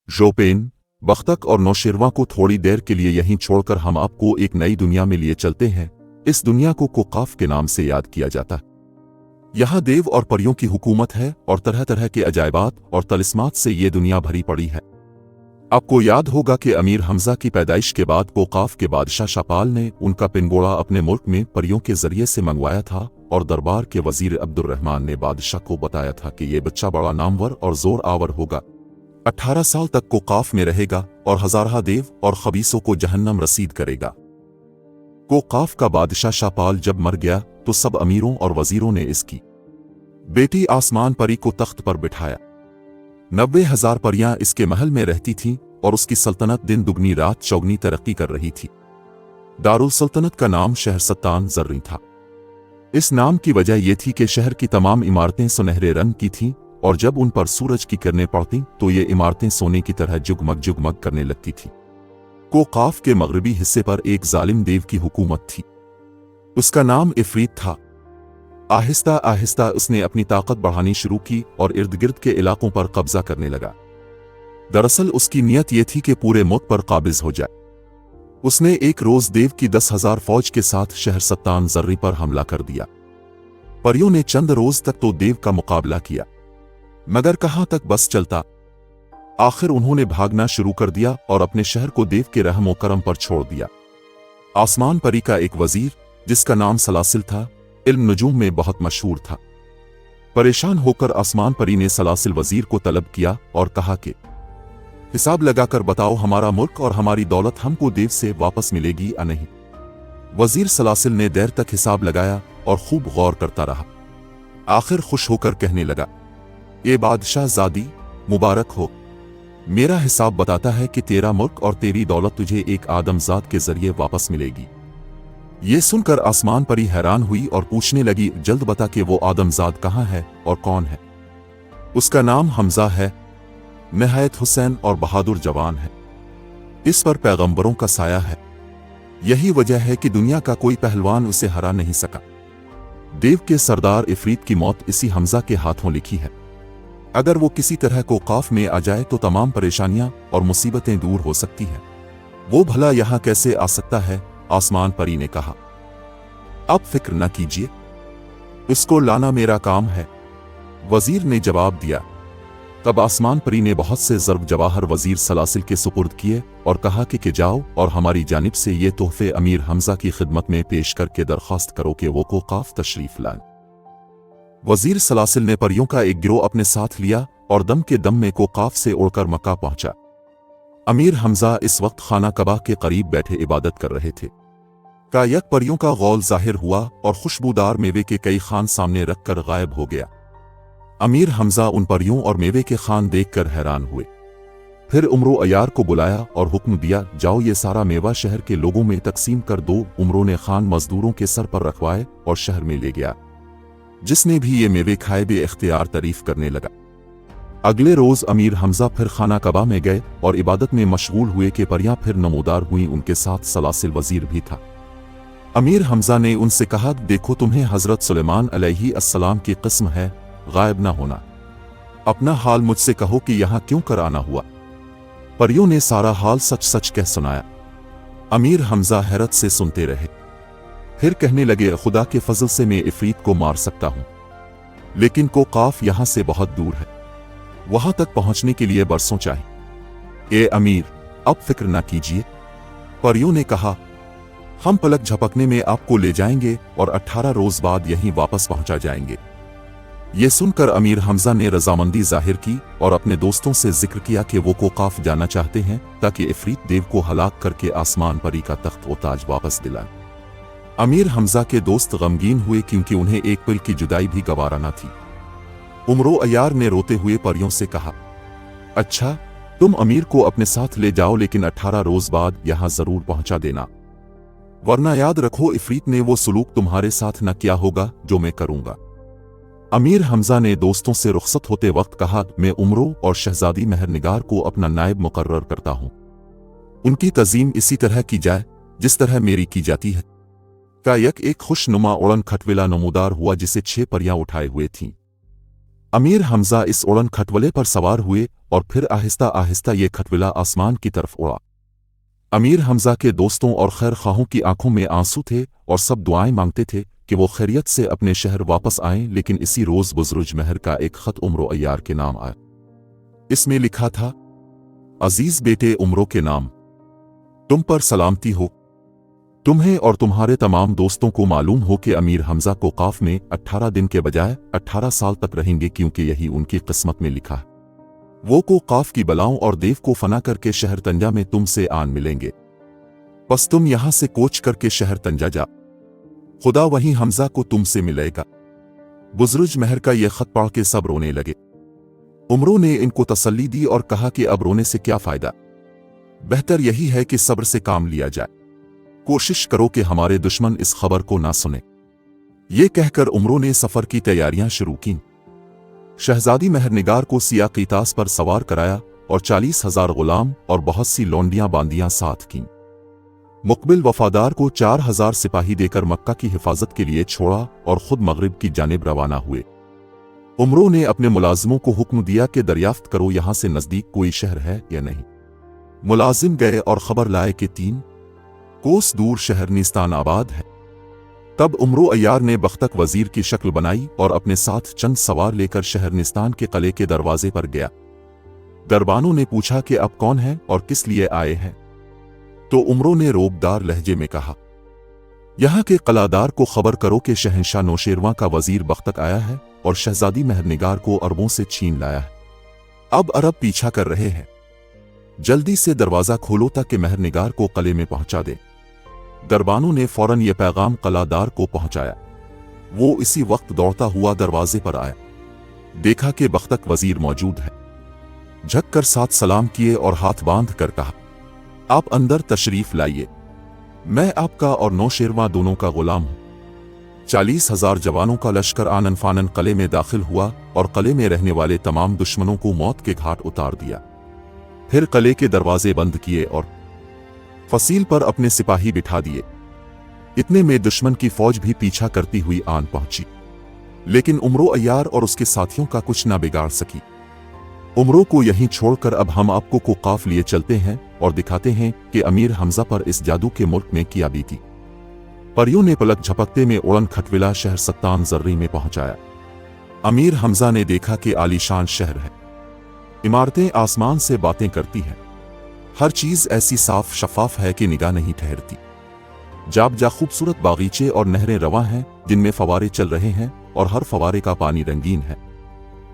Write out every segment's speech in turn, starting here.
जोपेन, बख्तक और नौशेरवा को थोड़ी देर के लिए यहीं छोड़कर हम आपको एक नई दुनिया में लिए चलते हैं। इस दुनिया को कोकाफ के नाम से याद किया जाता है। यहाँ देव और परियों की हुकूमत है और तरह तरह के अजायबात और तलिस्मात से ये दुनिया भरी पड़ी है। आपको याद होगा कि अमीर हमजा की पैदाइश के बाद कोकाफ के बादशाह शापाल ने उनका पिंगोड़ा अपने मुल्क में परियों के जरिए से मंगवाया था और दरबार के वजीर अब्दुर्रहमान ने बादशाह को बताया था कि ये बच्चा बड़ा नामवर और जोर आवर होगा, 18 साल तक कोकाफ में रहेगा और हजारा देव और खबीसों को जहन्नम रसीद करेगा। कोकाफ का बादशाह शापाल जब मर गया तो सब अमीरों और वजीरों ने इसकी बेटी आसमान परी को तख्त पर बिठाया। 90,000 परियां इसके महल में रहती थीं और उसकी सल्तनत दिन दुगनी रात चौगनी तरक्की कर रही थी। दारुल सल्तनत का नाम शहरसत्तान ज़र्री था। इस नाम की वजह यह थी कि शहर की तमाम इमारतें सुनहरे रंग की थीं और जब उन पर सूरज की किरणें पड़तीं तो ये इमारतें सोने की तरह जुगमग जुगमग करने लगती थीं। कोकाफ के मगरबी हिस्से पर एक जालिम देव की हुकूमत थी। उसका नाम इफरीत था। आहिस्ता आहिस्ता उसने अपनी ताकत बढ़ानी शुरू की और इर्द गिर्द के इलाकों पर कब्जा करने लगा। दरअसल उसकी नीयत यह थी कि पूरे मुल्क पर काबिज हो जाए। उसने एक रोज देव की 10,000 फौज के साथ शहरसत्तान ज़र्री पर हमला कर दिया। परियों ने चंद रोज तक तो देव का मुकाबला किया, मगर कहां तक बस चलता। आखिर उन्होंने भागना शुरू कर दिया और अपने शहर को देव के रहम व करम पर छोड़ दिया। आसमान परी का एक वजीर जिसका नाम सलासिल था, इल्म नजूम में बहुत मशहूर था। परेशान होकर आसमान परी ने सलासिल वजीर को तलब किया और कहा कि हिसाब लगाकर बताओ हमारा मुल्क और हमारी दौलत हमको देव से वापस मिलेगी या नहीं। वजीर सलासिल ने देर तक हिसाब लगाया और खूब गौर करता रहा। आखिर खुश होकर कहने लगा, ये बादशाह ज़ादी मुबारक हो, मेरा हिसाब बताता है कि तेरा मुल्क और तेरी दौलत तुझे एक आदमजाद के जरिए वापस मिलेगी। ये सुनकर आसमान परी हैरान हुई और पूछने लगी, जल्द बता कि वो आदमजाद कहाँ है और कौन है। उसका नाम हमजा है, नहायत हुसैन और बहादुर जवान है। इस पर पैगंबरों का साया है। यही वजह है कि दुनिया का कोई पहलवान उसे हरा नहीं सका। देव के सरदार इफरीत की मौत इसी हमजा के हाथों लिखी है। अगर वो किसी तरह कोकाफ में आ जाए तो तमाम परेशानियां और मुसीबतें दूर हो सकती हैं। वो भला यहां कैसे आ सकता है? आसमान परी ने कहा। आप फिक्र न कीजिए, इसको लाना मेरा काम है, वजीर ने जवाब दिया। तब आसमान परी ने बहुत से ज़र्ब जवाहर वजीर सलासिल के सुपुर्द किए और कहा कि जाओ और हमारी जानिब से ये तोहफे अमीर हमजा की खिदमत में पेश करके दरख्वास्त करो कि वो कोकाफ तशरीफ लाएं। वजीर सलासिल ने परियों का एक गिरोह अपने साथ लिया और दम के दम में कोकाफ से उड़कर मक्का पहुंचा। अमीर हमजा इस वक्त खाना कबा के करीब बैठे इबादत कर रहे थे। कायक परियों का गौल जाहिर हुआ और खुशबूदार मेवे के कई खान सामने रखकर गायब हो गया। अमीर हमजा उन परियों और मेवे के खान देखकर हैरान हुए। फिर उमरो अयार को बुलाया और हुक्म दिया, जाओ ये सारा मेवा शहर के लोगों में तकसीम कर दो। उमरों ने खान मजदूरों के सर पर रखवाए और शहर में ले गया। जिसने भी ये मेवे खाए बे इख्तियार तारीफ करने लगा। अगले रोज अमीर हमजा फिर खाना कबा में गए और इबादत में मशगूल हुए कि परियां फिर नमूदार हुई। उनके साथ सलासिल वजीर भी था। अमीर हमजा ने उनसे कहा, देखो तुम्हें हजरत सुलेमान अलैहिस्सलाम की किस्म है, गायब ना होना। अपना हाल मुझसे कहो कि यहां क्यों कर आना हुआ। परियों ने सारा हाल सच सच कह सुनाया। अमीर हमजा हैरत से सुनते रहे। फिर कहने लगे, खुदा के फजल से मैं इफरीत को मार सकता हूं, लेकिन कोकाफ यहां से बहुत दूर है, वहां तक पहुंचने के लिए बरसों चाहिए। ए अमीर, अब फिक्र ना कीजिए। परियों ने कहा, हम पलक झपकने में आपको ले जाएंगे और 18 रोज बाद यहीं वापस पहुंचा जाएंगे। ये सुनकर अमीर हमजा ने रजामंदी जाहिर की और अपने दोस्तों से जिक्र किया कि वो कोकाफ जाना चाहते हैं ताकि इफरीत देव को हलाक करके आसमान परी का तख्त व ताज वापस दिलाएं। अमीर हमजा के दोस्त गमगीन हुए क्योंकि उन्हें एक पल की जुदाई भी गवारा न थी। उमरो अयार ने रोते हुए परियों से कहा, अच्छा तुम अमीर को अपने साथ ले जाओ, लेकिन 18 रोज बाद यहां जरूर पहुंचा देना, वरना याद रखो इफरीत ने वो सलूक तुम्हारे साथ न किया होगा जो मैं करूंगा। अमीर हमजा ने दोस्तों से रुखसत होते वक्त कहा, मैं उमरो और शहजादी मेहरनिगार को अपना नायब मुकर्रर करता हूं। उनकी तज़ीम इसी तरह की जाए जिस तरह मेरी की जाती है। कायक एक खुशनुमा उड़न खटविला नमूदार हुआ जिसे 6 परियां उठाए हुए थीं। अमीर हमजा इस उड़न खटवले पर सवार हुए और फिर आहिस्ता आहिस्ता ये खटवला आसमान की तरफ उड़ा। अमीर हमजा के दोस्तों और खैर खाहों की आंखों में आंसू थे और सब दुआएं मांगते थे कि वो खैरियत से अपने शहर वापस आएं। लेकिन इसी रोज बुज़ुर्ग महर का एक खत उमरो अय्यार के नाम आया। इसमें लिखा था, अजीज बेटे उमरो के नाम, तुम पर सलामती हो। तुम्हें और तुम्हारे तमाम दोस्तों को मालूम हो कि अमीर हमजा को काफ में 18 दिन के बजाय 18 साल तक रहेंगे, क्योंकि यही उनकी किस्मत में लिखा है। वो को काफ की बलाओं और देव को फना करके शहर तंजा में तुमसे आन मिलेंगे। बस तुम यहां से कोच करके शहर तंजा जा, खुदा वहीं हमजा को तुमसे मिलेगा। बुज़ुर्ग महर का यह खत पढ़ के सब रोने लगे। उमरो ने इनको तसल्ली दी और कहा कि अब रोने से क्या फायदा, बेहतर यही है कि सब्र से काम लिया जाए। कोशिश करो कि हमारे दुश्मन इस खबर को ना सुने। ये कहकर उमरो ने सफर की तैयारियां शुरू की। शहजादी मेहरनिगार को सिया कीतास पर सवार कराया और 40,000 गुलाम और बहुत सी लौंडियां बांदियां साथ की। मुकबिल वफादार को 4,000 सिपाही देकर मक्का की हिफाजत के लिए छोड़ा और खुद मगरिब की जानिब रवाना हुए। उमरो ने अपने मुलाजिमों को हुक्म दिया कि दरियाफ्त करो यहां से नजदीक कोई शहर है या नहीं। मुलाजिम गए और खबर लाए कि 3 कोस दूर शहर निस्तान आबाद है। तब उमरो अय्यार ने बख्तक वजीर की शक्ल बनाई और अपने साथ चंद सवार लेकर शहर निस्तान के किले के दरवाजे पर गया। दरबानों ने पूछा कि अब कौन है और किस लिए आए हैं। तो उमरो ने रोबदार लहजे में कहा, यहां के कलादार को खबर करो कि शहंशाह नौशेरवां का वजीर बख्तक आया है और शहजादी मेहरनिगार को अरबों से छीन लाया है। अब अरब पीछा कर रहे हैं, जल्दी से दरवाजा खोलो ताकि मेहरनिगार को किले में पहुंचा दे। दरबानों ने फौरन यह पैगाम कलादार को पहुंचाया। वो इसी वक्त दौड़ता हुआ दरवाजे पर आया, देखा कि बख्तक वजीर मौजूद है। झक कर 7 सलाम किए और हाथ बांध कर कहा, आप अंदर तशरीफ लाइए, मैं आपका और नौशेरवां दोनों का गुलाम हूं। 40,000 जवानों का लश्कर आनन फानन किले में दाखिल हुआ और किले में रहने वाले तमाम दुश्मनों को मौत के घाट उतार दिया। फिर किले के दरवाजे बंद किए और फसील पर अपने सिपाही बिठा दिए। इतने में दुश्मन की फौज भी पीछा करती हुई आन पहुंची, लेकिन उमरो अय्यार और उसके साथियों का कुछ ना बिगाड़ सकी। उमरो को यहीं छोड़कर अब हम आपको को काफ लिए चलते हैं और दिखाते हैं कि अमीर हमजा पर इस जादू के मुल्क में क्या बीती। परियों ने पलक झपकते में उड़न खटविला शहर सत्तान जर्री में पहुंचाया। अमीर हमजा ने देखा कि आलीशान शहर है, इमारतें आसमान से बातें करती हैं, हर चीज ऐसी साफ शफाफ है कि निगाह नहीं ठहरती। जाबजा खूबसूरत बागीचे और नहरें रवां हैं जिनमें फवारे चल रहे हैं और हर फवारे का पानी रंगीन है,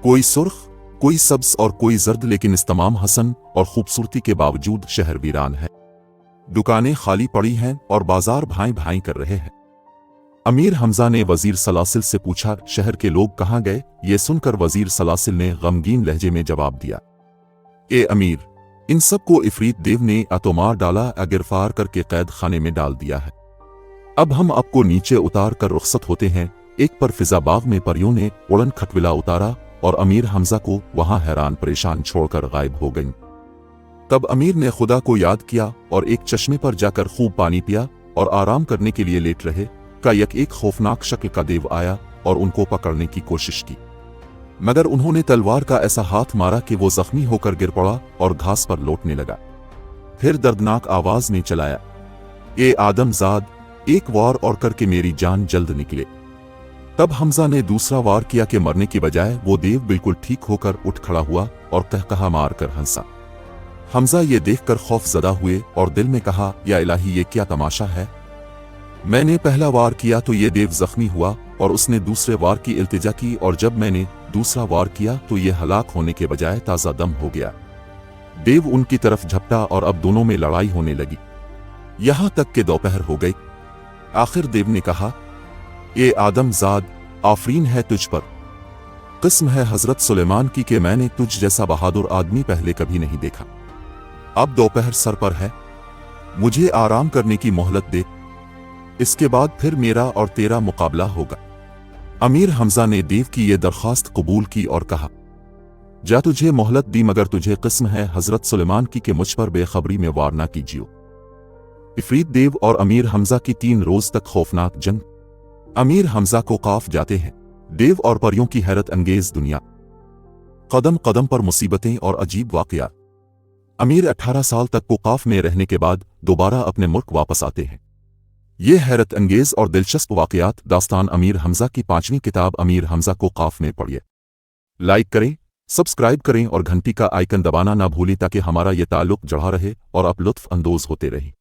कोई सुर्ख, कोई सब्ज और कोई जर्द। लेकिन इस तमाम हसन और खूबसूरती के बावजूद शहर वीरान है। दुकानें खाली पड़ी हैं और बाजार भाई भाई कर रहे हैं। अमीर हमजा ने वजीर सलासिल से पूछा, शहर के लोग कहाँ गए? ये सुनकर वजीर सलासिल ने गमगीन लहजे में जवाब दिया, ए अमीर, इन सब को इफरीत देव ने अतोमार डाला, गिरफ्तार करके कैद खाने में डाल दिया है। अब हम आपको नीचे उतार कर रुखसत होते हैं। एक पर फिजाबाग में परियों ने उड़न खटविला उतारा और अमीर हमजा को वहां हैरान परेशान छोड़कर गायब हो गईं। तब अमीर ने खुदा को याद किया और एक चश्मे पर जाकर खूब पानी पिया और आराम करने के लिए लेट रहे का एक खौफनाक शक्ल का देव आया और उनको पकड़ने की कोशिश की, मगर उन्होंने तलवार का ऐसा हाथ मारा कि वो जख्मी होकर गिर पड़ा और घास पर लौटने लगा। फिर दर्दनाक आवाज में चलाया, ए आदमजाद, एक वार और करके मेरी जान जल्द निकले। तब हमजा ने दूसरा वार किया कि मरने की बजाय वो देव बिल्कुल ठीक होकर उठ खड़ा हुआ और कहकहा मारकर हंसा। हमजा ये देखकर खौफजदा हुए और दिल में कहा, या इलाही, ये क्या तमाशा है? मैंने पहला वार किया तो ये देव जख्मी हुआ और उसने दूसरे वार की इल्तिजा की, और जब मैंने दूसरा वार किया तो ये हलाक होने के बजाय ताज़ा दम हो गया। देव उनकी तरफ झपटा और अब दोनों में लड़ाई होने लगी, यहां तक कि दोपहर हो गई। आखिर देव ने कहा, ए आदमजाद, आफरीन है तुझ पर, किस्म है हजरत सुलेमान की कि मैंने तुझ जैसा बहादुर आदमी पहले कभी नहीं देखा। अब दोपहर सर पर है, मुझे आराम करने की मोहलत दे, इसके बाद फिर मेरा और तेरा मुकाबला होगा। अमीर हमजा ने देव की यह दरख्वास्त कबूल की और कहा, जा तुझे मोहलत दी, मगर तुझे किस्म है हजरत सुलेमान की कि मुझ पर बेखबरी में वार ना कीजियो। इफरीत देव और अमीर हमजा की 3 रोज तक खौफनाक जंग। अमीर हमजा को काफ जाते हैं। देव और परियों की हैरत अंगेज दुनिया। कदम कदम पर मुसीबतें और अजीब वाकया। अमीर 18 साल तक कोकाफ में रहने के बाद दोबारा अपने मुल्क वापस आते हैं। ये हैरत अंगेज और दिलचस्प वाकयात दास्तान अमीर हमजा की 5वीं किताब अमीर हमजा कोकाफ में पढ़िए। लाइक करें, सब्सक्राइब करें और घंटी का आइकन दबाना ना भूलें ताकि हमारा ये ताल्लुक जड़ा रहे और आप लुत्फ अंदोज होते रहें।